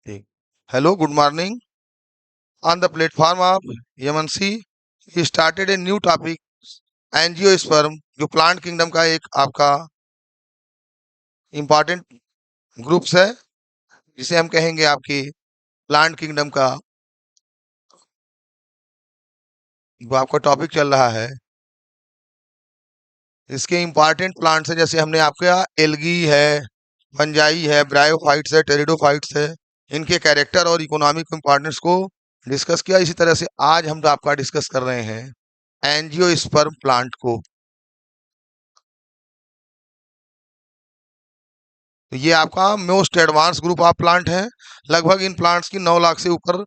ठीक। Hello, good morning. On the platform of यमनसी, we started a new topic, angiosperm, जो plant kingdom का एक आपका इम्पॉर्टेंट ग्रुप्स है, जिसे हम कहेंगे आपकी प्लांट किंगडम का जो आपका टॉपिक चल रहा है। इसके इम्पॉर्टेंट प्लांट्स है, जैसे हमने आपका एल्गी है, फंजाई है, ब्रायोफाइट्स है, टेरिडोफाइट्स है। इनके कैरेक्टर और इकोनॉमिक इम्पोर्टेंस को डिस्कस किया। इसी तरह से आज हम आपका डिस्कस कर रहे हैं एंजियोस्पर्म प्लांट को। तो ये आपका most advance group of plant है। लगभग इन प्लांट्स की 9 लाख से ऊपर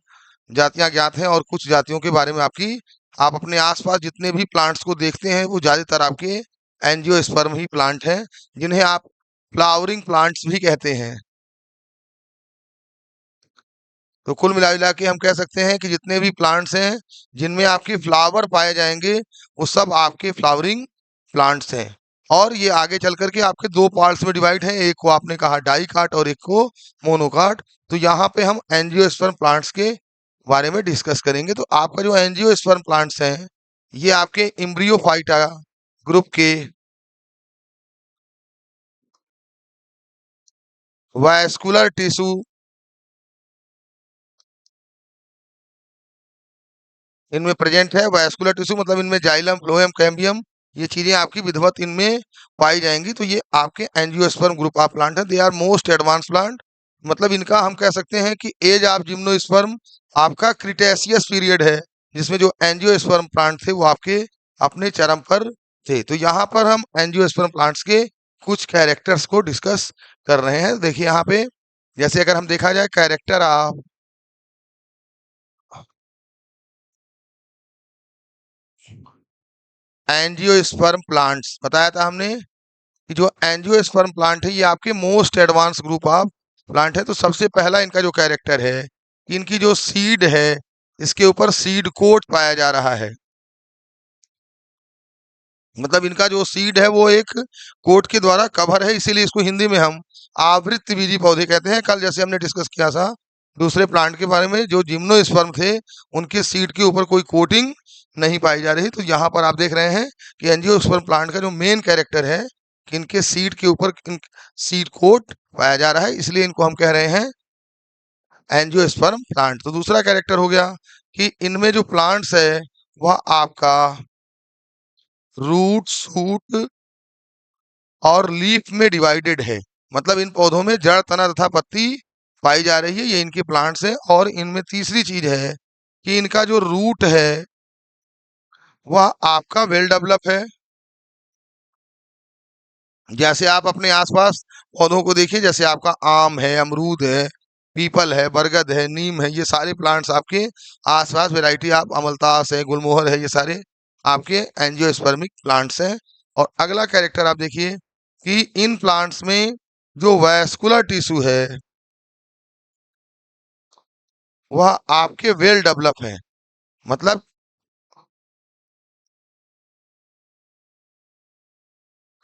जातियां ज्ञात हैं, और कुछ जातियों के बारे में आप अपने आसपास जितने भी प्लांट्स को देखते हैं वो ज्यादातर आपके एंजियोस्पर्म ही प्लांट हैं, जिन्हें आप फ्लावरिंग प्लांट्स भी कहते हैं। तो कुल मिला के हम कह सकते हैं कि जितने भी प्लांट्स हैं जिनमें आपके फ्लावर पाए जाएंगे, वो सब आपके फ्लावरिंग प्लांट्स हैं। और ये आगे चल करके आपके दो पार्ट्स में डिवाइड है, एक को आपने कहा डाइकाट और एक को मोनोकाट। तो यहाँ पे हम एंजियोस्पर्म प्लांट्स के बारे में डिस्कस करेंगे। तो आपका जो एंजियोस्पर्म प्लांट्स हैं, ये आपके एम्ब्रियोफाइटा ग्रुप के वास्कुलर टिश्यू इनमें प्रेजेंट है। वास्कुलर टिश्यू मतलब इनमें जाइलम, फ्लोएम, कैम्बियम, ये चीजें आपकी विधिवत इनमें पाई जाएंगी। तो ये आपके एंजियोस्पर्म ग्रुप ऑफ प्लांट है। They are most advance plant. मतलब इनका हम कह सकते हैं कि एज ऑफ जिम्नोस्पर्म आपका क्रिटेशियस पीरियड है, जिसमें जो एंजियोस्पर्म प्लांट थे वो आपके अपने चरम पर थे। तो यहाँ पर हम एंजियोस्पर्म प्लांट्स के कुछ कैरेक्टर्स को डिस्कस कर रहे हैं। देखिए यहाँ पे, जैसे अगर हम देखा जाए कैरेक्टर ऑफ एंजियोस्पर्म प्लांट्स, बताया था हमने कि जो एंजियोस्पर्म प्लांट है ये आपके most advance group of plant है। तो सबसे पहला इनका जो कैरेक्टर है कि इनकी जो सीड है, इसके ऊपर सीड कोट पाया जा रहा है। मतलब इनका जो सीड है वो एक कोट के द्वारा कवर है, इसीलिए इसको हिंदी में हम आवृत्तबीजी पौधे कहते हैं। कल जैसे हमने डिस्कस किया था दूसरे प्लांट के बारे में, जो जिम्नोस्पर्म थे उनके सीड के ऊपर कोई कोटिंग नहीं पाई जा रही। तो यहाँ पर आप देख रहे हैं कि एंजियोस्पर्म प्लांट का जो मेन कैरेक्टर है कि इनके सीड के ऊपर सीड कोट पाया जा रहा है, इसलिए इनको हम कह रहे हैं एंजियोस्पर्म प्लांट। तो दूसरा कैरेक्टर हो गया कि इनमें जो प्लांट्स है वह आपका रूट, शूट और लीफ में डिवाइडेड है। मतलब इन पौधों में जड़, तना तथा पत्ती पाई जा रही है, ये इनके प्लांट्स हैं। और इनमें तीसरी चीज है कि इनका जो रूट है वह आपका वेल डेवलप है। जैसे आप अपने आसपास पौधों को देखिए, जैसे आपका आम है, अमरूद है, पीपल है, बरगद है, नीम है, ये सारे प्लांट्स आपके आसपास वैरायटी आप अमलतास है, गुलमोहर है, ये सारे आपके एंजियोस्पर्मिक प्लांट्स हैं। और अगला कैरेक्टर आप देखिए कि इन प्लांट्स में जो वैस्कुलर टिश्यू है वह आपके वेल डेवलप है। मतलब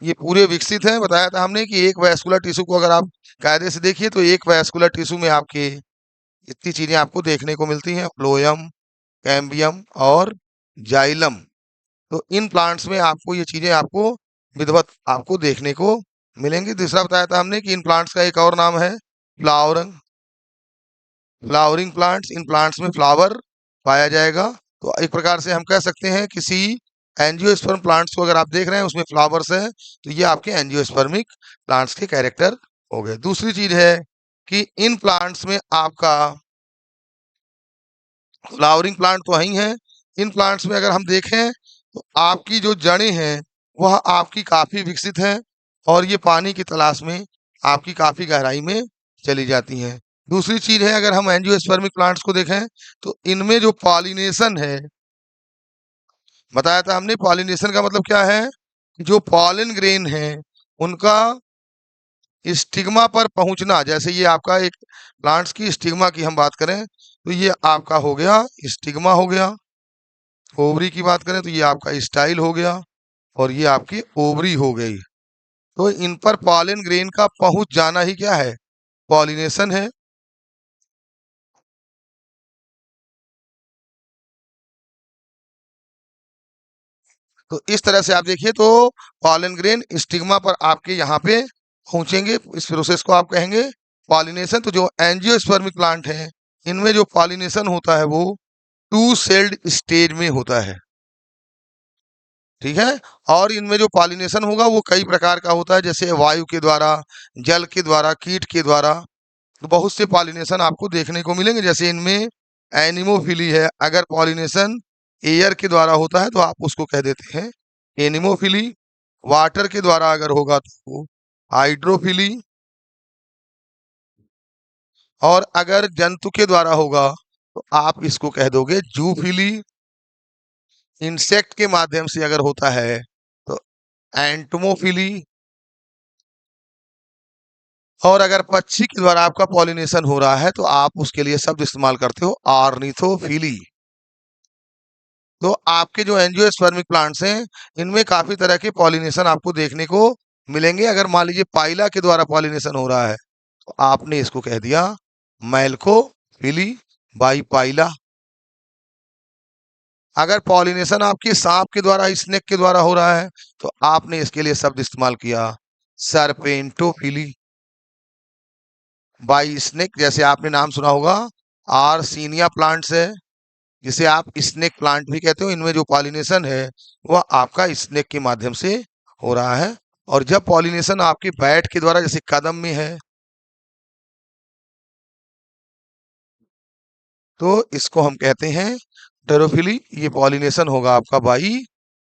ये पूरे विकसित हैं। बताया था हमने कि एक वैस्कुलर टिश्यू को अगर आप कायदे से देखिए तो एक वैस्कुलर टिश्यू में आपके इतनी चीजें आपको देखने को मिलती हैं, फ्लोएम, कैम्बियम और जाइलम। तो इन प्लांट्स में आपको ये चीजें आपको विधिवत आपको देखने को मिलेंगी। दूसरा बताया था हमने कि इन प्लांट्स का एक और नाम है flowering flowering plants. In plants में फ्लावर पाया जाएगा। तो एक प्रकार से हम कह सकते हैं किसी एंजियोस्पर्म प्लांट्स को अगर आप देख रहे हैं उसमें फ्लावर्स है, तो ये आपके एंजियोस्पर्मिक प्लांट्स के कैरेक्टर हो गए। दूसरी चीज है कि इन प्लांट्स में आपका फ्लावरिंग प्लांट तो वही है, इन प्लांट्स में अगर हम देखें तो आपकी जो जड़ें हैं वह आपकी काफी विकसित हैं, और ये पानी की तलाश में आपकी काफी गहराई में चली जाती हैं। दूसरी चीज है, अगर हम एंजियोस्पर्मिक प्लांट्स को देखें तो इनमें जो पॉलिनेशन है, बताया था हमने पॉलिनेशन का मतलब क्या है, जो पॉलन ग्रेन है उनका स्टिग्मा पर पहुंचना। जैसे ये आपका एक प्लांट्स की स्टिग्मा की हम बात करें तो ये आपका हो गया स्टिग्मा हो गया। ओवरी की बात करें तो ये आपका स्टाइल हो गया, और ये आपकी ओवरी हो गई। तो इन पर पॉलन ग्रेन का पहुंच जाना ही क्या है, पॉलिनेशन है। तो इस तरह से आप देखिए तो पॉलन ग्रेन स्टिग्मा पर आपके यहाँ पे पहुंचेंगे। इस प्रोसेस को आप कहेंगे पॉलिनेशन। तो जो एंजियोस्पर्मिक प्लांट है इनमें जो पॉलिनेशन होता है वो टू सेल्ड स्टेज में होता है, ठीक है। और इनमें जो पॉलिनेशन होगा वो कई प्रकार का होता है, जैसे वायु के द्वारा, जल के द्वारा, कीट के द्वारा। तो बहुत से पॉलिनेशन आपको देखने को मिलेंगे। जैसे इनमें एनिमोफिली है, अगर पॉलिनेशन एयर के द्वारा होता है तो आप उसको कह देते हैं एनिमोफिली। वाटर के द्वारा अगर होगा तो हाइड्रोफिली, और अगर जंतु के द्वारा होगा तो आप इसको कह दोगे जूफिली। इंसेक्ट के माध्यम से अगर होता है तो एंटोमोफिली, और अगर पक्षी के द्वारा आपका पॉलिनेशन हो रहा है तो आप उसके लिए शब्द इस्तेमाल करते हो ऑर्निथोफिली। तो आपके जो एंजियोस्पर्मिक प्लांट्स हैं इनमें काफी तरह के पॉलिनेशन आपको देखने को मिलेंगे। अगर मान लीजिए पाइला के द्वारा पॉलिनेशन हो रहा है तो आपने इसको कह दिया मैल्कोफिली बाई पाइला। अगर पॉलिनेशन आपके सांप के द्वारा, स्नेक के द्वारा हो रहा है तो आपने इसके लिए शब्द इस्तेमाल किया सरपेंटोफिली बाई स्नेक। जैसे आपने नाम सुना होगा आर्सीनिया प्लांट्स है, जिसे आप स्नेक प्लांट भी कहते हो। इनमें जो पॉलिनेशन है वह आपका स्नेक के माध्यम से हो रहा है। और जब पॉलिनेशन आपके बैट के द्वारा, जैसे कदम में है, तो इसको हम कहते हैं टेरोफिली। ये पॉलिनेशन होगा आपका बाई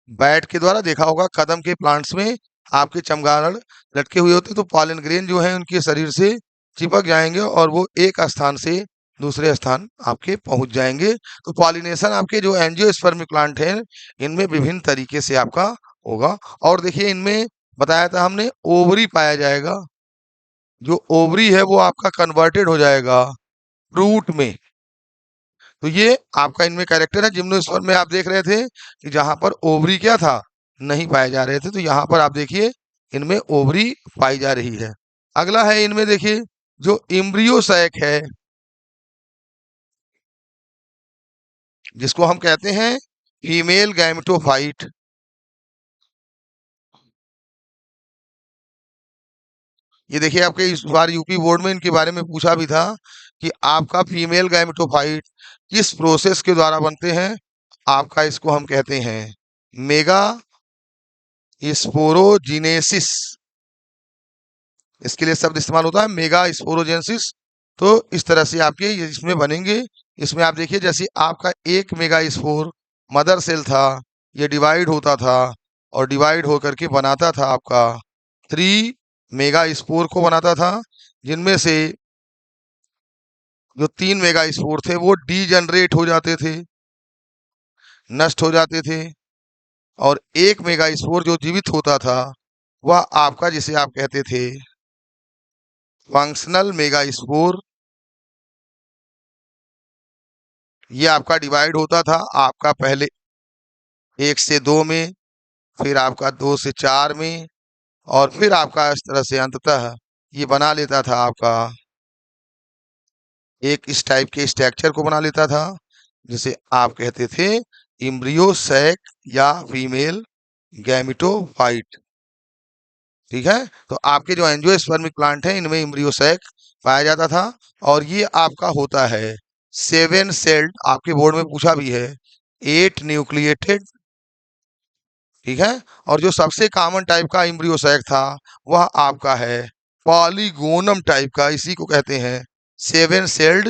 बैट के द्वारा। देखा होगा कदम के प्लांट्स में आपके चमगादड़ लटके हुए होते हैं, तो पॉलन ग्रेन जो है उनके शरीर से चिपक जाएंगे और वो एक स्थान से दूसरे स्थान आपके पहुंच जाएंगे। तो पॉलिनेशन आपके जो एंजियोस्पर्मिक प्लांट हैं इनमें विभिन्न तरीके से आपका होगा। और देखिए इनमें बताया था हमने ओवरी पाया जाएगा। जो ओवरी है वो आपका कन्वर्टेड हो जाएगा फ्रूट में। तो ये आपका इनमें कैरेक्टर है। जिम्नोस्पर्म में आप देख रहे थे कि जहां पर ओवरी क्या था, नहीं पाए जा रहे थे, तो यहाँ पर आप देखिए इनमें ओवरी पाई जा रही है। अगला है इनमें देखिए जो इम्ब्रियो सैक है, जिसको हम कहते हैं फीमेल गैमेटोफाइट। ये देखिए आपके इस बार यूपी बोर्ड में इनके बारे में पूछा भी था कि आपका फीमेल गैमेटोफाइट किस प्रोसेस के द्वारा बनते हैं। आपका इसको हम कहते हैं मेगा स्पोरोजिनेसिस। इसके लिए शब्द इस्तेमाल होता है मेगा स्पोरोजेंसिस। तो इस तरह से आपके ये इसमें बनेंगे। इसमें आप देखिए जैसे आपका एक मेगा स्पोर मदर सेल था, ये डिवाइड होता था और डिवाइड होकर के बनाता था आपका 3 मेगा स्पोर को बनाता था, जिनमें से जो 3 मेगा स्पोर थे वो डीजनरेट हो जाते थे, नष्ट हो जाते थे। और 1 मेगा स्पोर जो जीवित होता था वह आपका, जिसे आप कहते थे फंक्शनल मेगा स्पोर, ये आपका डिवाइड होता था आपका पहले 1 से 2 में, फिर आपका 2 से 4 में, और फिर आपका इस तरह से अंततः ये बना लेता था आपका एक इस टाइप के स्ट्रक्चर को बना लेता था, जिसे आप कहते थे इम्ब्रियो सैक या फीमेल गैमेटोफाइट। ठीक है। तो आपके जो एंजियोस्पर्मिक प्लांट है इनमें इम्ब्रियो सैक पाया जाता था। और ये आपका होता है 7 सेल्ड, आपके बोर्ड में पूछा भी है 8 न्यूक्लिएटेड। ठीक है। और जो सबसे कॉमन टाइप का इम्ब्रियो सैक था वह आपका है पॉलीगोनम टाइप का, इसी को कहते हैं 7 सेल्ड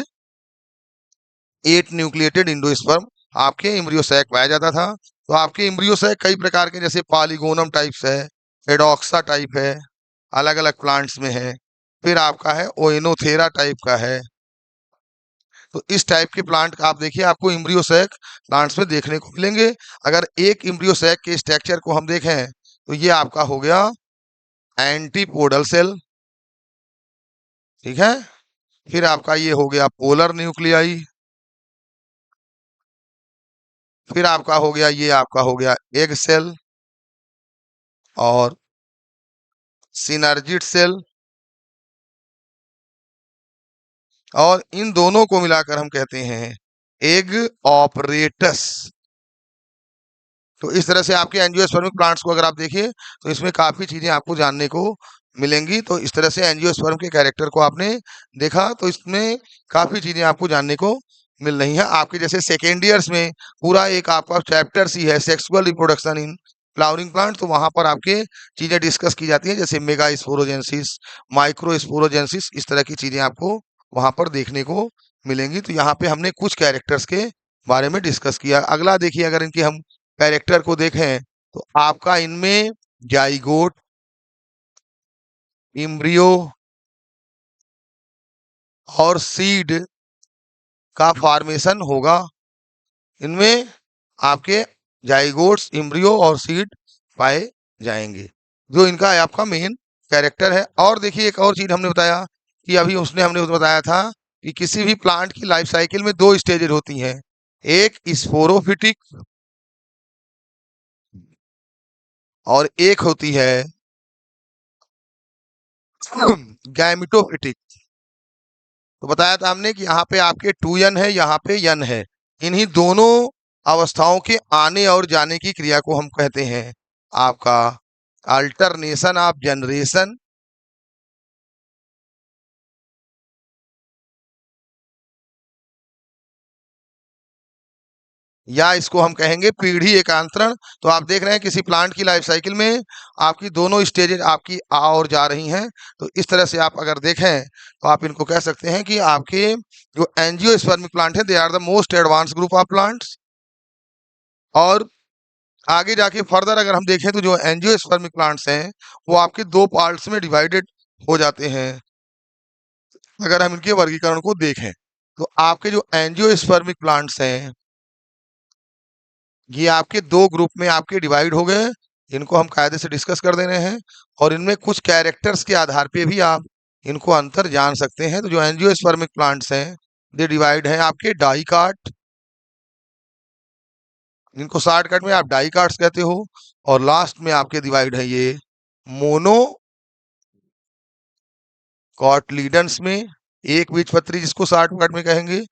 8 न्यूक्लिएटेड इंडोस्पर्म। आपके इम्ब्रियो सैक पाया जाता था। तो आपके इम्ब्रियो सैक कई प्रकार के, जैसे पॉलीगोनम टाइप्स है, एडोक्सा टाइप है, अलग अलग प्लांट्स में है। फिर आपका है ओइनोथेरा टाइप का है। तो इस टाइप के प्लांट आप देखिए आपको इम्ब्रियो सैक प्लांट्स में देखने को मिलेंगे। अगर एक इम्ब्रियो सैक के स्ट्रक्चर को हम देखें तो ये आपका हो गया एंटीपोडल सेल। ठीक है। फिर आपका ये हो गया पोलर न्यूक्लियाई। फिर आपका हो गया, ये आपका हो गया एग सेल और सिनर्जिड सेल। और इन दोनों को मिलाकर हम कहते हैं एग ऑपरेटस। तो इस तरह से आपके एंजियोस्पर्मिक प्लांट्स को अगर आप देखिए तो इसमें काफी चीजें आपको जानने को मिलेंगी। तो इस तरह से एंजियोस्पर्म के कैरेक्टर को आपने देखा, तो इसमें काफी चीजें आपको जानने को मिल रही हैं। आपके जैसे सेकेंड ईयर्स में पूरा एक आपका चैप्टर ही है sexual reproduction in flowering plant, तो वहां पर आपके चीजें डिस्कस की जाती हैं, जैसे मेगा स्पोरोजेंसिस, माइक्रो स्पोरोजेंसिस, इस तरह की चीजें आपको वहां पर देखने को मिलेंगी। तो यहाँ पे हमने कुछ कैरेक्टर्स के बारे में डिस्कस किया। अगला देखिए, अगर इनकी हम कैरेक्टर को देखें तो आपका इनमें जाइगोट, इम्ब्रियो और सीड का फॉर्मेशन होगा। इनमें आपके जाइगोट्स, इम्ब्रियो और सीड पाए जाएंगे, जो इनका है आपका मेन कैरेक्टर है। और देखिए एक और चीज हमने बताया कि अभी हमने बताया था कि किसी भी प्लांट की लाइफ साइकिल में दो स्टेजेस होती हैं, एक स्पोरोफिटिक और एक होती है गैमिटोफिटिक। तो बताया था हमने कि यहाँ पे आपके 2n है, यहाँ पे n है। इन्हीं दोनों अवस्थाओं के आने और जाने की क्रिया को हम कहते हैं आपका अल्टरनेशन ऑफ जनरेशन, या इसको हम कहेंगे पीढ़ी एकांतरण। तो आप देख रहे हैं किसी प्लांट की लाइफ साइकिल में आपकी दोनों स्टेजेस आपकी आ और जा रही हैं। तो इस तरह से आप अगर देखें तो आप इनको कह सकते हैं कि आपके जो एंजियोस्पर्मिक प्लांट है, they are the most advance group of plants. और आगे जाके फर्दर अगर हम देखें तो जो एंजियोस्पर्मिक प्लांट्स हैं वो आपके दो पार्ट्स में डिवाइडेड हो जाते हैं। अगर हम इनके वर्गीकरण को देखें तो आपके जो एंजियोस्पर्मिक प्लांट्स हैं ये आपके दो ग्रुप में आपके डिवाइड हो गए। इनको हम कायदे से डिस्कस कर दे रहे हैं और इनमें कुछ कैरेक्टर्स के आधार पे भी आप इनको अंतर जान सकते हैं। तो जो एंजियोस्पर्मिक प्लांट्स हैं ये डिवाइड हैं आपके डाइकाट, इनको शॉर्टकट में आप डाइकाट्स कहते हो। और लास्ट में आपके डिवाइड है ये मोनो कॉटलीडन्स में, एक बीजपत्री जिसको शॉर्टकट में कहेंगे।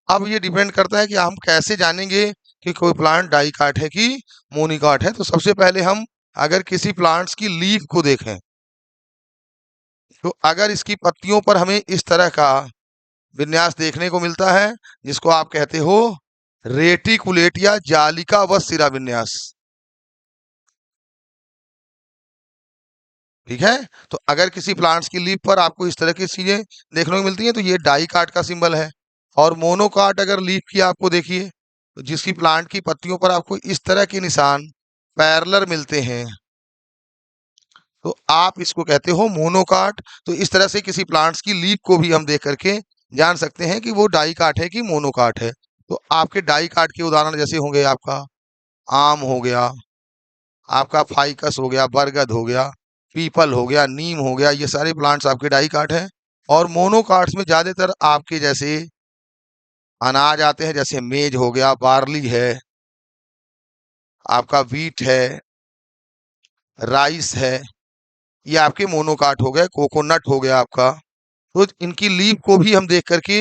अब ये डिपेंड करता है कि हम कैसे जानेंगे कि कोई प्लांट डाइकाट है कि मोनिकाट है। तो सबसे पहले हम अगर किसी प्लांट्स की लीफ को देखें तो अगर इसकी पत्तियों पर हमें इस तरह का विन्यास देखने को मिलता है जिसको आप कहते हो रेटिकुलेट या जालिका व सिरा विन्यास, ठीक है। तो अगर किसी प्लांट्स की लीफ पर आपको इस तरह की चीजें देखने को मिलती हैं तो ये डाइकाट का सिंबल है। और मोनोकाट अगर लीफ की आपको देखिए तो जिसकी प्लांट की पत्तियों पर आपको इस तरह के निशान पैरेलल मिलते हैं तो आप इसको कहते हो मोनोकाट। तो इस तरह से किसी प्लांट्स की लीफ को भी हम देख करके जान सकते हैं कि वो डाइकाट है कि मोनोकाट है। तो आपके डाइकाट के उदाहरण जैसे होंगे आपका आम हो गया, आपका फाइकस हो गया, बरगद हो गया, पीपल हो गया, नीम हो गया, ये सारे प्लांट्स आपके डाइकाट हैं। और मोनोकाट्स में ज्यादातर आपके जैसे अनाज आते हैं, जैसे मेज हो गया, बार्ली है, आपका व्हीट है, राइस है, ये आपके मोनोकाट हो गए। कोकोनट हो गया आपका। तो इनकी लीफ को भी हम देख करके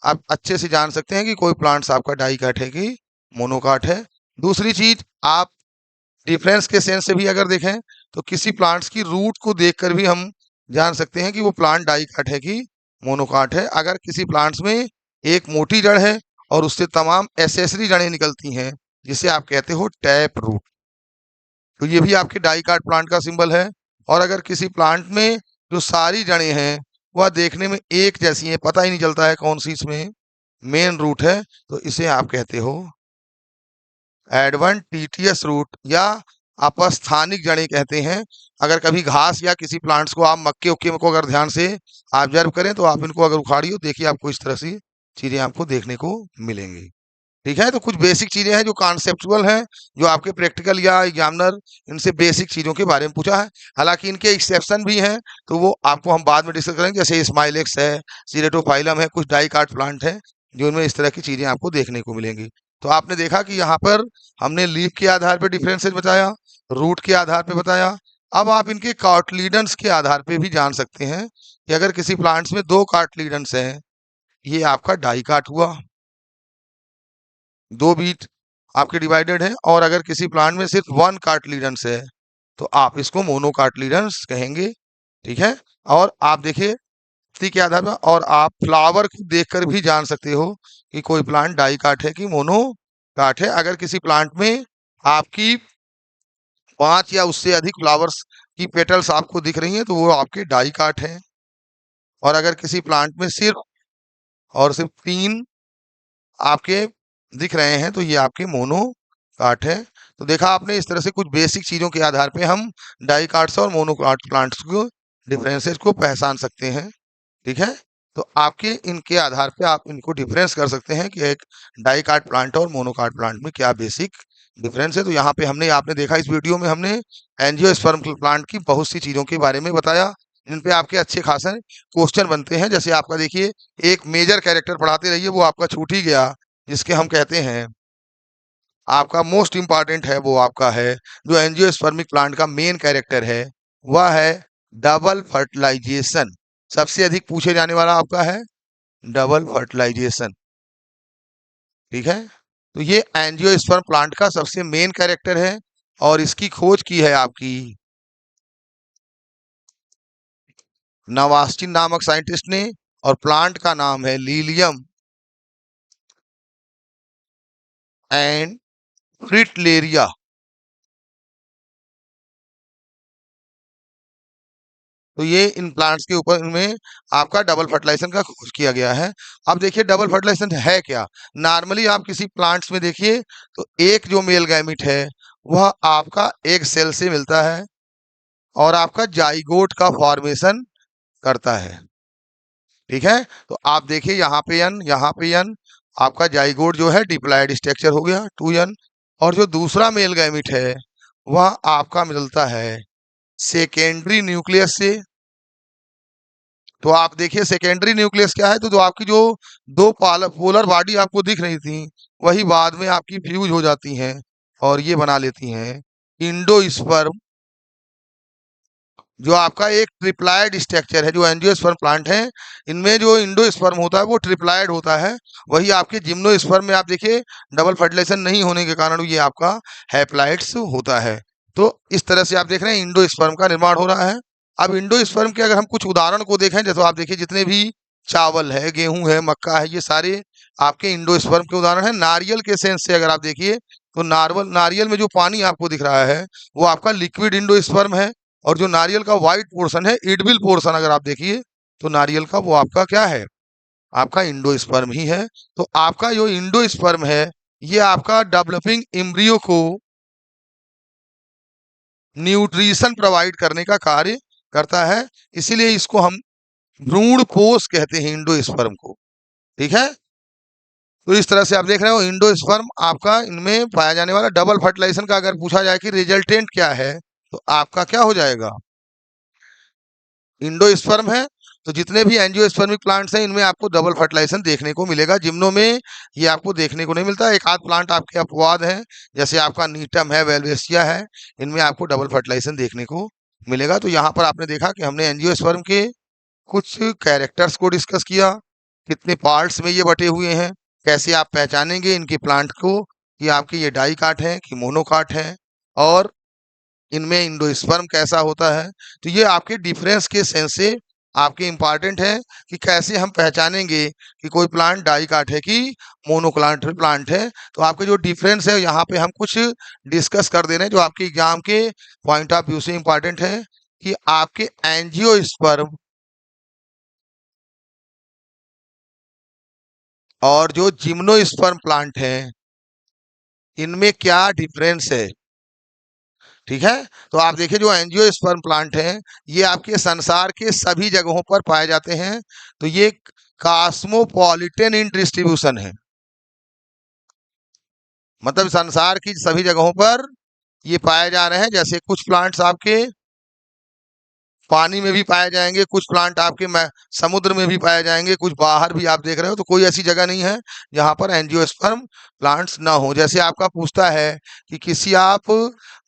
आप अच्छे से जान सकते हैं कि कोई प्लांट्स आपका डाइकाट है कि मोनोकाट है। दूसरी चीज, आप डिफरेंस के सेंस से भी अगर देखें तो किसी प्लांट्स की रूट को देखकर भी हम जान सकते हैं कि वो प्लांट डाइकाट है कि मोनोकाट है। अगर किसी प्लांट्स में एक मोटी जड़ है और उससे तमाम एसेसरी जड़ें निकलती हैं जिसे आप कहते हो टैप रूट, तो ये भी आपके डाइकाट प्लांट का सिंबल है। और अगर किसी प्लांट में जो सारी जड़ें हैं वह देखने में एक जैसी हैं, पता ही नहीं चलता है कौन सी इसमें मेन रूट है, तो इसे आप कहते हो एडवेंटिशियस रूट या अपस्थानिक जड़ें कहते हैं। अगर कभी घास या किसी प्लांट्स को आप मक्के उक्के को अगर ध्यान से ऑब्जर्व करें तो आप इनको अगर उखाड़िए देखिए आपको इस तरह से चीजें आपको देखने को मिलेंगी, ठीक है। तो कुछ बेसिक चीजें हैं जो कॉन्सेप्चुअल हैं, जो आपके प्रैक्टिकल या एग्जामिनर इनसे बेसिक चीजों के बारे में पूछा है। हालांकि इनके एक्सेप्शन भी हैं तो वो आपको हम बाद में डिस्कस करेंगे, जैसे स्माइलेक्स है, सीरेटोफाइलम है, कुछ डाइकाट प्लांट है जो इनमें इस तरह की चीजें आपको देखने को मिलेंगी। तो आपने देखा कि यहाँ पर हमने लीफ के आधार पर डिफरेंसेस बताया, रूट के आधार पर बताया। अब आप इनके कार्टिलिडन्स के आधार पे भी जान सकते हैं कि अगर किसी प्लांट्स में दो कार्टिलिडन्स हैं, ये आपका डाइकाट हुआ, दो बीट। आपके डिवाइडेड है, और अगर किसी प्लांट में सिर्फ वन कार्टिलिडन्स है तो आप इसको मोनोकार्टिलिडन्स कहेंगे। ठीक है। और आप देखिए पत्ती के आधार पर, और आप फ्लावर को देखकर भी जान सकते हो कि कोई प्लांट डाइकाट है कि मोनोकाट है। अगर किसी प्लांट में आपकी 5 या उससे अधिक फ्लावर्स की पेटल्स आपको दिख रही हैं तो वो आपके डाइकाट हैं। और अगर किसी प्लांट में सिर्फ 3 आपके दिख रहे हैं तो ये आपके मोनोकाट है। तो देखा आपने, इस तरह से कुछ बेसिक चीजों के आधार पे हम डाइकाट्स और मोनोकाट प्लांट्स को डिफरेंसेस को पहचान सकते हैं। ठीक है। तो आपके इनके आधार पे आप इनको डिफरेंस कर सकते हैं कि एक डाइकाट प्लांट और मोनोकाट प्लांट में क्या बेसिक डिफरेंस है। तो यहाँ पे हमने आपने देखा, इस वीडियो में हमने एंजियोस्पर्म प्लांट की बहुत सी चीजों के बारे में बताया, जिन पे आपके अच्छे खासे क्वेश्चन बनते हैं। जैसे आपका देखिए, एक मेजर कैरेक्टर पढ़ाते रहिए, वो आपका छूट ही गया, जिसके हम कहते हैं आपका मोस्ट इंपॉर्टेंट है, वो आपका है जो एंजियोस्पर्मिक प्लांट का मेन कैरेक्टर है, वह है डबल फर्टिलाइजेशन। सबसे अधिक पूछे जाने वाला आपका है डबल फर्टिलाइजेशन। ठीक है। तो ये एंजियोस्पर्म प्लांट का सबसे मेन कैरेक्टर है, और इसकी खोज की है आपकी नवास्टिन नामक साइंटिस्ट ने, और प्लांट का नाम है लीलियम एंड फ्रिटलेरिया। तो ये इन प्लांट्स के ऊपर में आपका डबल फर्टिलाइजेशन का खोज किया गया है। अब देखिए डबल फर्टिलाइजेशन है क्या। नॉर्मली आप किसी प्लांट्स में देखिए तो एक जो मेल गैमिट है वह आपका एक सेल से मिलता है और आपका जाइगोट का फॉर्मेशन करता है। ठीक है। तो आप देखिए यहाँ पे एन आपका जाइगोट जो है डिप्लॉयड स्ट्रक्चर हो गया 2n, और जो दूसरा मेल गैमिट है वह आपका मिलता है सेकेंडरी न्यूक्लियस से। तो आप देखिए सेकेंडरी न्यूक्लियस क्या है, तो जो आपकी जो दो पोलर बॉडी आपको दिख रही थी वही बाद में आपकी फ्यूज हो जाती हैं और ये बना लेती हैं इंडोस्पर्म, जो आपका एक ट्रिप्लाइड स्ट्रक्चर है। जो एंजियोस्पर्म प्लांट है इनमें जो इंडोस्पर्म होता है वो ट्रिप्लाइड होता है। वही आपके जिम्नोस्पर्म में आप देखिए डबल फर्टिलाइजेशन नहीं होने के कारण ये आपका हैप्लाइड्स होता है। तो इस तरह से आप देख रहे हैं इंडोस्पर्म का निर्माण हो रहा है। अब इंडोस्पर्म के अगर हम कुछ उदाहरण को देखें, जैसे आप देखिए जितने भी चावल है, गेहूं है, मक्का है, ये सारे आपके इंडोस्पर्म के उदाहरण है। नारियल के सेंस से अगर आप देखिए तो नारियल में जो पानी आपको दिख रहा है वो आपका लिक्विड इंडोस्पर्म है, और जो नारियल का व्हाइट पोर्शन है, इडबिल पोर्शन अगर आप देखिए तो नारियल का वो आपका क्या है, आपका इंडोस्पर्म ही है। तो आपका जो इंडोस्पर्म है ये आपका डेवलपिंग एम्ब्रियो को न्यूट्रिशन प्रोवाइड करने का कार्य करता है, इसीलिए इसको हम भ्रूण पोष कहते हैं इंडोस्पर्म को। ठीक है। तो इस तरह से आप देख रहे हो इंडोस्पर्म आपका इनमें पाया जाने वाला डबल फर्टिलाइजेशन का अगर पूछा जाए कि रिजल्टेंट क्या है तो आपका क्या हो जाएगा, इंडोस्पर्म है। तो जितने भी एंजियोस्पर्मिक प्लांट्स हैं इनमें आपको डबल फर्टिलाइजेशन देखने को मिलेगा। जिम्नो में ये आपको देखने को नहीं मिलता। एक आध प्लांट आपके अपवाद हैं, जैसे आपका नीटम है, वेलवेसिया है, इनमें आपको डबल फर्टिलाइजेशन देखने को मिलेगा। तो यहाँ पर आपने देखा कि हमने एंजियोस्पर्म के कुछ कैरेक्टर्स को डिस्कस किया, कितने पार्ट्स में ये बटे हुए हैं, कैसे आप पहचानेंगे इनके प्लांट को कि आपके ये डाइकाट हैं कि मोनोकाट हैं, और इनमें इंडोस्पर्म कैसा होता है। तो ये आपके डिफरेंस के सेंस से आपके इंपॉर्टेंट है कि कैसे हम पहचानेंगे कि कोई प्लांट डाइकाट है कि मोनोक्लांट प्लांट है। तो आपके जो डिफरेंस है यहाँ पे हम कुछ डिस्कस कर दे रहे हैं जो आपके एग्जाम के पॉइंट ऑफ व्यू से इंपॉर्टेंट है, कि आपके एंजियोस्पर्म और जो जिम्नोस्पर्म प्लांट है इनमें क्या डिफरेंस है। ठीक है। तो आप देखिए जो एंजियोस्पर्म प्लांट हैं ये आपके संसार के सभी जगहों पर पाए जाते हैं। तो ये कॉस्मोपॉलिटन इन डिस्ट्रीब्यूशन है, मतलब संसार की सभी जगहों पर ये पाए जा रहे हैं। जैसे कुछ प्लांट्स आपके पानी में भी पाए जाएंगे, कुछ प्लांट आपके समुद्र में भी पाए जाएंगे, कुछ बाहर भी आप देख रहे हो। तो कोई ऐसी जगह नहीं है जहां पर एंजियोस्पर्म प्लांट्स ना हो। जैसे आपका पूछता है कि किसी आप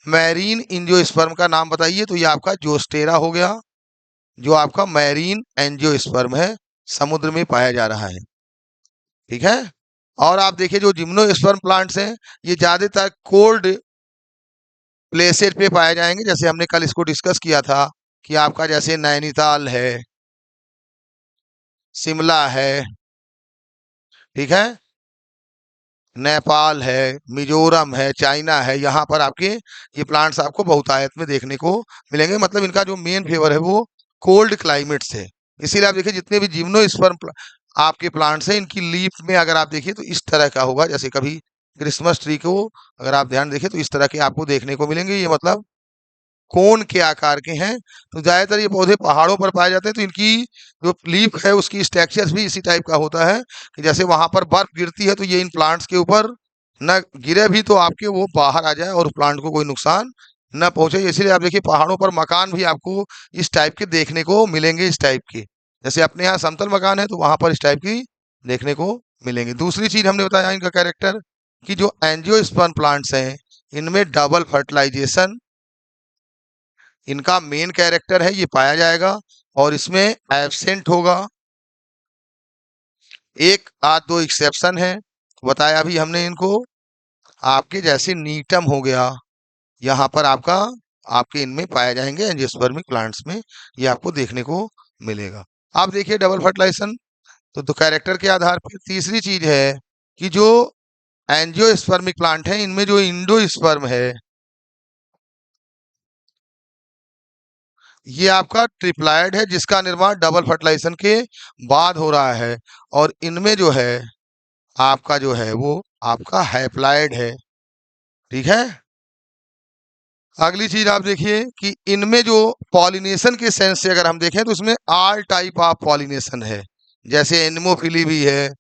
मैरीन एंजियोस्पर्म का नाम बताइए, तो ये आपका जोस्टेरा हो गया, जो आपका मैरीन एंजियोस्पर्म है, समुद्र में पाया जा रहा है। ठीक है। और आप देखिए जो जिम्नोस्पर्म प्लांट्स हैं ये ज्यादातर कोल्ड प्लेसेस पे पाए जाएंगे, जैसे हमने कल इसको डिस्कस किया था कि आपका जैसे नैनीताल है, शिमला है, ठीक है, नेपाल है, मिजोरम है, चाइना है, यहाँ पर आपके ये प्लांट्स आपको बहुतायत में देखने को मिलेंगे। मतलब इनका जो मेन फेवर है वो कोल्ड क्लाइमेट्स है। इसीलिए आप देखिए जितने भी जिम्नोस्पर्म आपके प्लांट्स हैं इनकी लीफ में अगर आप देखिए तो इस तरह का होगा, जैसे कभी क्रिसमस ट्री को अगर आप ध्यान देखिए तो इस तरह के आपको देखने को मिलेंगे। ये मतलब कोन के आकार के हैं। तो ज्यादातर ये पौधे पहाड़ों पर पाए जाते हैं, तो इनकी जो लीफ है उसकी स्ट्रक्चर भी इसी टाइप का होता है कि जैसे वहां पर बर्फ गिरती है तो ये इन प्लांट्स के ऊपर न गिरे भी तो आपके वो बाहर आ जाए और प्लांट को कोई नुकसान न पहुंचे। इसीलिए आप देखिए पहाड़ों पर मकान भी आपको इस टाइप के देखने को मिलेंगे, इस टाइप के। जैसे अपने यहाँ समतल मकान है तो वहां पर इस टाइप की देखने को मिलेंगे। दूसरी चीज हमने बताया इनका कैरेक्टर कि जो एंजियोस्पर्म प्लांट्स हैं इनमें डबल फर्टिलाइजेशन इनका मेन कैरेक्टर है, ये पाया जाएगा और इसमें एब्सेंट होगा। एक आध दो एक्सेप्शन है बताया भी हमने इनको। आपके जैसे नीटम हो गया, यहाँ पर आपका आपके इनमें पाए जाएंगे एंजियोस्पर्मिक प्लांट्स में, ये आपको देखने को मिलेगा। आप देखिए डबल फर्टिलाइजेशन तो कैरेक्टर के आधार पर। तीसरी चीज है कि जो एंजियोस्पर्मिक प्लांट है इनमें जो इंडोस्पर्म है ये आपका ट्रिप्लाइड है, जिसका निर्माण डबल फर्टिलाइजेशन के बाद हो रहा है। और इनमें जो है आपका जो है वो आपका हैप्लाइड है, ठीक है। अगली चीज आप देखिए कि इनमें जो पॉलिनेशन के सेंस से अगर हम देखें तो इसमें ऑल टाइप ऑफ पॉलिनेशन है, जैसे एनिमोफिली भी है,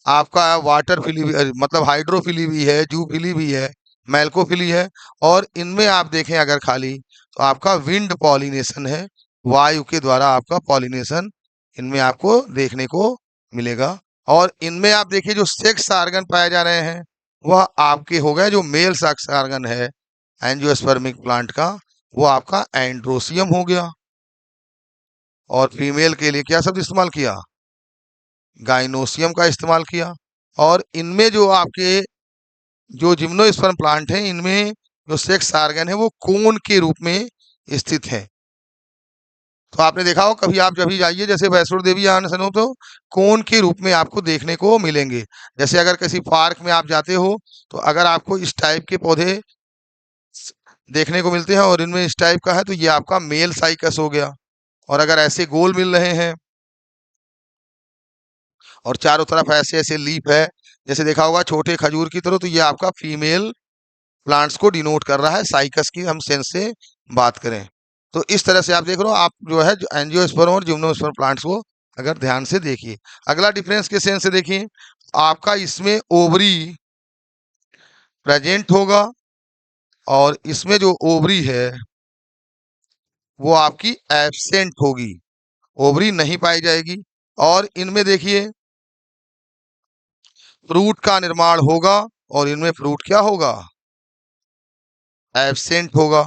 आपका वाटर फिली भी मतलब हाइड्रोफिली भी है, जूफिली भी है, मेल्कोफिली है। और इनमें आप देखें अगर खाली तो आपका विंड पॉलिनेशन है, वायु के द्वारा आपका पॉलिनेशन इनमें आपको देखने को मिलेगा। और इनमें आप देखिए जो सेक्स आर्गन पाए जा रहे हैं वह आपके हो गए जो मेल सेक्स आर्गन है एंजियोस्पर्मिक प्लांट का, वो आपका एंड्रोसियम हो गया। और फीमेल के लिए क्या शब्द इस्तेमाल किया? गाइनोसियम का इस्तेमाल किया। और इनमें जो आपके जो जिम्नोस्पर्म प्लांट हैं इनमें जो सेक्स आर्गन है वो कोन के रूप में स्थित है। तो आपने देखा हो कभी आप जब भी जाइए जैसे वैष्णो देवी या अन्य स्थानों तो कोन के रूप में आपको देखने को मिलेंगे। जैसे अगर किसी पार्क में आप जाते हो तो अगर आपको इस टाइप के पौधे देखने को मिलते हैं और इनमें इस टाइप का है तो ये आपका मेल साइकस हो गया। और अगर ऐसे गोल मिल रहे हैं और चारों तरफ ऐसे ऐसे लीफ है जैसे देखा होगा छोटे खजूर की तरह, तो ये आपका फीमेल प्लांट्स को डिनोट कर रहा है साइकस की हम सेंस से बात करें। तो इस तरह से आप देख रहे हो आप जो है एंजियोस्पर्म और जिम्नोस्पर्म प्लांट्स को अगर ध्यान से देखिए। अगला डिफरेंस के सेंस से देखिए आपका इसमें ओवरी प्रेजेंट होगा और इसमें जो ओवरी है वो आपकी एब्सेंट होगी, ओवरी नहीं पाई जाएगी। और इनमें देखिए फ्रूट का निर्माण होगा और इनमें फ्रूट क्या होगा? एब्सेंट होगा,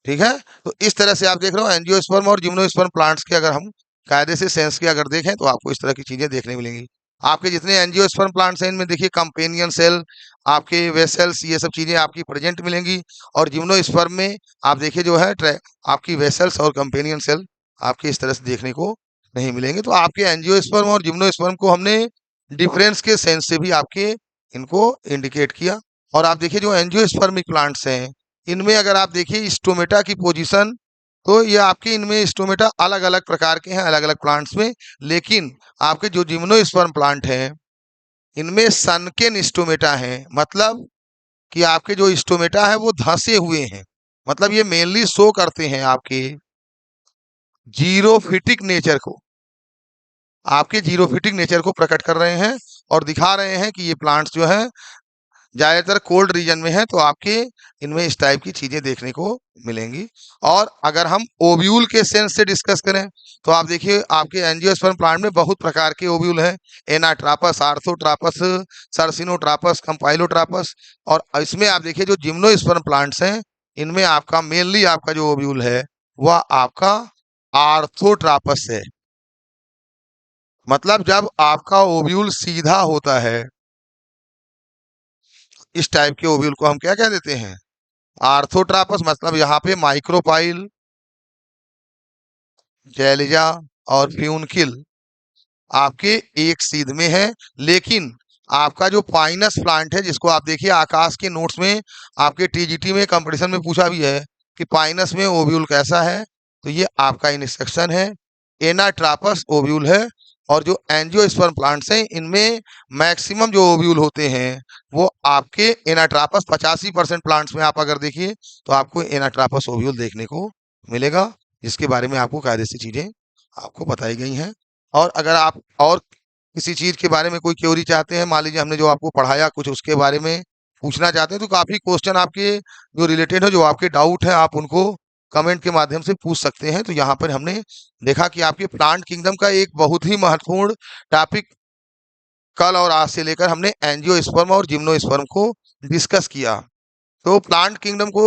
ठीक है। तो इस तरह से आप देख रहे हो एंजियोस्पर्म और जिम्नोस्पर्म प्लांट्स के अगर हम कायदे से सेंस के अगर देखें तो आपको इस तरह की चीजें देखने मिलेंगी। आपके जितने एंजियोस्पर्म प्लांट्स हैं इनमें देखिए कंपेनियन सेल, आपके वेसल्स, ये सब चीजें आपकी प्रेजेंट मिलेंगी। और जिम्नोस्पर्म में आप देखिए जो है आपकी वेसल्स और कंपेनियन सेल आपके इस तरह से देखने को नहीं मिलेंगे। तो आपके एंजियोस्पर्म और जिम्नोस्पर्म को हमने डिफरेंस के सेंस से भी आपके इनको इंडिकेट किया। और आप देखिए जो एंजियोस्पर्मिक प्लांट्स हैं इनमें अगर आप देखिए स्टोमेटा की पोजीशन तो ये आपके इनमें स्टोमेटा अलग अलग प्रकार के हैं अलग अलग प्लांट्स में। लेकिन आपके जो जिम्नोस्पर्म प्लांट हैं इनमें सनकेन स्टोमेटा हैं, मतलब कि आपके जो स्टोमेटा है वो धंसे हुए हैं। मतलब ये मेनली शो करते हैं आपके जीरोफिटिक नेचर को, आपके जीरोफिटिक नेचर को प्रकट कर रहे हैं और दिखा रहे हैं कि ये प्लांट्स जो है ज्यादातर कोल्ड रीजन में है, तो आपके इनमें इस टाइप की चीजें देखने को मिलेंगी। और अगर हम ओव्यूल के सेंस से डिस्कस करें तो आप देखिए आपके एंजियोस्पर्म प्लांट में बहुत प्रकार के ओव्यूल हैं, एनाट्रापस, आर्थोट्रापस, सर्सिनोट्रापस, कंपाइलोट्रापस। और इसमें आप देखिए जो जिम्नोस्पर्म प्लांट्स हैं इनमें आपका मेनली आपका जो ओव्यूल है वह आपका आर्थोट्रापस है। मतलब जब आपका ओव्यूल सीधा होता है, इस टाइप के ओव्यूल को हम क्या कह देते हैं? आर्थोट्रापस। मतलब यहाँ पे माइक्रोपाइल, जैलिजा और फ्यूनकिल आपके एक सीध में है। लेकिन आपका जो पाइनस प्लांट है, जिसको आप देखिए आकाश के नोट्स में, आपके टीजीटी में कंपटीशन में पूछा भी है कि पाइनस में ओव्यूल कैसा है, तो ये आपका इंसेक्शन है, एनाट्रापस ओव्यूल है। और जो एंजियोस्पर्म प्लांट्स हैं, इनमें मैक्सिमम जो ओव्यूल होते हैं वो आपके एनाट्रापस। 85% प्लांट्स में आप अगर देखिए तो आपको एनाट्रापस ओव्यूल देखने को मिलेगा, जिसके बारे में आपको कायदे से चीजें आपको बताई गई हैं। और अगर आप और किसी चीज के बारे में कोई क्वेरी चाहते हैं, मान लीजिए हमने जो आपको पढ़ाया कुछ उसके बारे में पूछना चाहते हैं, तो काफी क्वेश्चन आपके जो रिलेटेड है, जो आपके डाउट है, आप उनको कमेंट के माध्यम से पूछ सकते हैं। तो यहाँ पर हमने देखा कि आपके प्लांट किंगडम का एक बहुत ही महत्वपूर्ण टॉपिक कल और आज से लेकर हमने एंजियोस्पर्म और जिम्नोस्पर्म को डिस्कस किया। तो प्लांट किंगडम को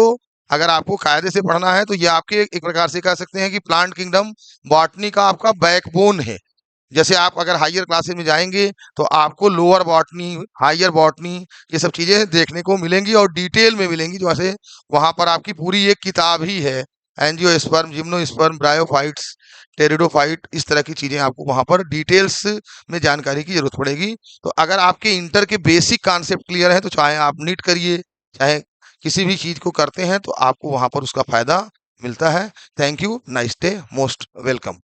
अगर आपको कायदे से पढ़ना है तो ये आपके एक प्रकार से कह सकते हैं कि प्लांट किंगडम बॉटनी का आपका बैकबोन है। जैसे आप अगर हायर क्लासेस में जाएंगे तो आपको लोअर बॉटनी, हायर बॉटनी, ये सब चीजें देखने को मिलेंगी और डिटेल में मिलेंगी। जैसे वहां पर आपकी पूरी एक किताब ही है, एंजियोस्पर्म, जिम्नोस्पर्म, ब्रायोफाइट्स, टेरिडोफाइट, इस तरह की चीजें आपको वहां पर डिटेल्स में जानकारी की जरूरत पड़ेगी। तो अगर आपके इंटर के बेसिक कॉन्सेप्ट क्लियर है, तो चाहे आप नीट करिए, चाहे किसी भी चीज को करते हैं, तो आपको वहां पर उसका फायदा मिलता है। Thank you, nice day, most welcome.